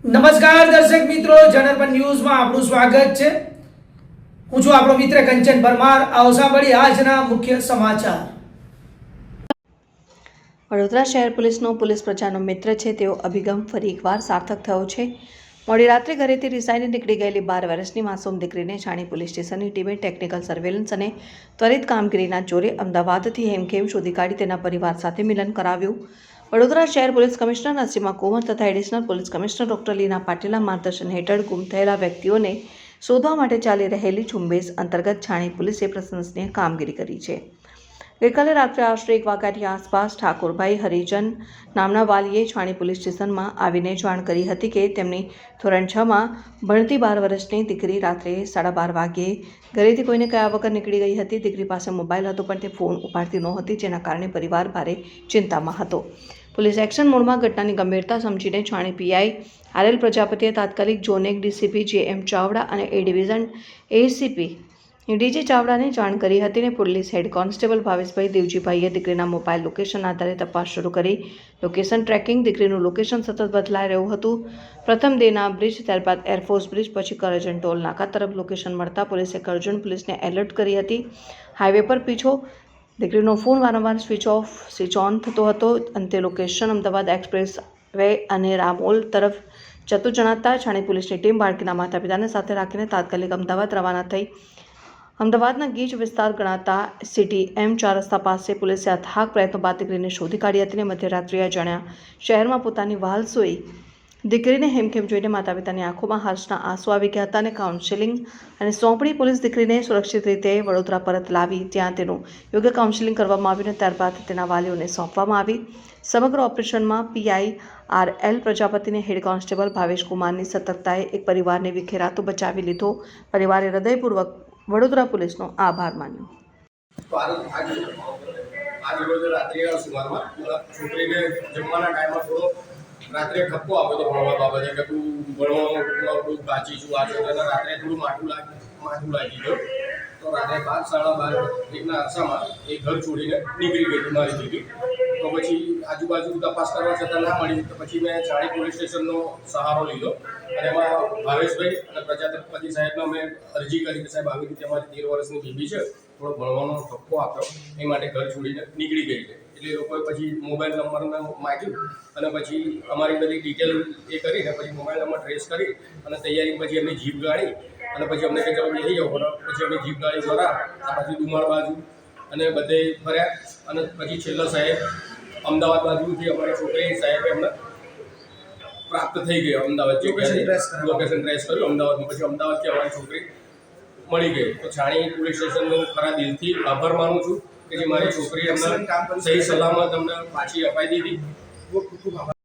નમસ્કાર દર્શક મિત્રો, જનરપન ન્યૂઝમાં આપનું સ્વાગત છે। હું છું આપણો મિત્ર કંચન પરમાર। આવો સાંભળીએ આજના મુખ્ય સમાચાર। વડોદરા શહેર પોલીસનો પોલીસ પ્રજાનો મિત્ર છે તેવો અભિગમ ફરી એકવાર સાર્થક થયો છે। મોડી રાત્રે ઘરેથી રિસાઈને નીકળી ગયેલી 12 વર્ષની માસૂમ દીકરીને છાણી પોલીસ સ્ટેશનની ટીમે ટેકનિકલ સર્વેલન્સ અને ત્વરિત કામગીરીના જોરે અમદાવાદથી હેમખેમ શોધી કાઢી તેના પરિવાર સાથે મિલન કરાવ્યું। વડોદરા શહેર પોલીસ કમિશનર નસીમા કોમર તથા એડિશનલ પોલીસ કમિશનર ડોક્ટર લીના પાટીલના માર્ગદર્શન હેઠળ ગુમ થયેલા વ્યક્તિઓને શોધવા માટે ચાલી રહેલી ઝુંબેશ અંતર્ગત છાણી પોલીસે પ્રશંસનીય કામગીરી કરી છે। ગઈકાલે રાત્રે આશરે 1 વાગ્યાની આસપાસ ઠાકોરભાઈ હરિજન નામના વાલીએ છાણી પોલીસ સ્ટેશનમાં આવીને જાણ કરી હતી કે તેમની ધોરણ 6માં ભણતી 12 વર્ષની દીકરી રાત્રે 12:30 વાગ્યે ઘરેથી કોઈને કયા વગર નીકળી ગઈ હતી। દીકરી પાસે મોબાઈલ હતો પણ તે ફોન ઉપાડતી નહોતી, જેના કારણે પરિવાર ભારે ચિંતામાં હતો। પોલીસ એક્શન મોડમાં ઘટનાની ગંભીરતા સમજીને છાણી પીઆઈ આરએલ પ્રજાપતિએ તાત્કાલિક ઝોન 1 ડીસીપી જેએમ ચાવડા અને એ ડિવિઝન એસીપી ડીજી ચાવડાને જાણ કરી હતી અને પોલીસ હેડ કોન્સ્ટેબલ ભાવેશભાઈ દેવજીભાઈએ દીકરીના મોબાઈલ લોકેશન આધારે તપાસ શરૂ કરી। લોકેશન ટ્રેકિંગ દીકરીનું લોકેશન સતત બદલાઈ રહ્યું હતું। પ્રથમ દેના બ્રિજ, ત્યારબાદ એરફોર્સ બ્રિજ, પછી કરજણ ટોલ નાકા તરફ લોકેશન મળતા પોલીસે કરજણ પોલીસને એલર્ટ કરી હતી। હાઈવે પર પીછો, દીકરીનો ફોન વારંવાર સ્વિચ ઓન થતો હતો। અંતે લોકેશન અમદાવાદ એક્સપ્રેસ વે અને રામોલ તરફ જતું જણાતા છાણી પોલીસની ટીમ બાળકીના માતા પિતાને સાથે રાખીને તાત્કાલિક અમદાવાદ રવાના થઈ। અમદાવાદના ગીચ વિસ્તાર ગણાતા સિટી M4 રસ્તા પાસે પોલીસે અથાગ પ્રયત્નો બાદ દીકરીને શોધી કાઢી હતી અને મધ્યરાત્રિએ અજાણ્યા શહેરમાં પોતાની વહાલસોઈ દીકરીને હેમખેમ જોઈને માતા પિતાની આંખોમાં હર્ષના આંસુ આવી ગયા હતા અને કાઉન્સેલિંગ અને સોંપણી પોલીસ દીકરીને સુરક્ષિત રીતે વડોદરા પરત લાવી ત્યાં તેનું યોગ્ય કાઉન્સેલિંગ કરવામાં આવ્યું અને ત્યારબાદ તેના વાલીઓને સોંપવામાં આવી। સમગ્ર ઓપરેશનમાં પીઆઈ આરએલ પ્રજાપતિને હેડ કોન્સ્ટેબલ ભાવેશ કુમારની સતર્કતાએ એક પરિવારને વિખેરાતો બચાવી લીધો। પરિવારે હૃદયપૂર્વક વડોદરા પોલીસનો આભાર માન્યો। આજ રોજ રાત્રે સુમારમાં છોકરીને જમવાના ટાઈમમાં થોડો રાત્રે ઠપકો આવ્યો તો ભણવા બાબતે કે તું ભણવામાં થોડું કાચી છું, આ છે રાત્રે થોડું માઠું લાગી ગયું। તો રાત્રે 12:30 અરસામાં એ ઘર છોડીને નીકળી ગઈ મારી દીકરી। તો પછી આજુબાજુ તપાસ કરવા છતાં ના મળી, તો પછી મેં છાણી પોલીસ સ્ટેશનનો સહારો લીધો અને એમાં ભાવેશભાઈ અને પ્રજાપતિ સાહેબને મેં અરજી કરી કે સાહેબ આવી રીતે અમારી 13 વર્ષની બેબી છે, થોડો ભણવાનો ઠપકો આપ્યો, એ માટે ઘર છોડીને નીકળી ગઈ છે। એટલે એ લોકોએ પછી મોબાઈલ નંબરને માગ્યું અને પછી અમારી બધી ડિટેલ એ કરીને પછી મોબાઈલ નંબર ટ્રેસ કરી અને તૈયારી પછી એમની જીપ ગાડી અને પછી અમને કંઈ જવાબ થઈ જાવ પછી એમની જીપ ગાડી દ્વારા આ બાજુ ડુમાળ બાજુ અને બધે ફર્યા અને પછી છેલ્લા સાહેબ અમદાવાદ બાજુથી અમારી છોકરી સાહેબ એમને પ્રાપ્ત થઈ ગઈ। અમદાવાદ લોકેશન ટ્રેસ કર્યું અમદાવાદમાં, પછી અમદાવાદથી અમારી છોકરી મળી ગઈ। તો છાણી પોલીસ સ્ટેશનનો ખરા દિલથી આભાર માનું છું કે જે મારી છોકરી અમને સહી સલામત અમને પાછી અપાઈ દીધી। ખૂબ ખૂબ આભાર।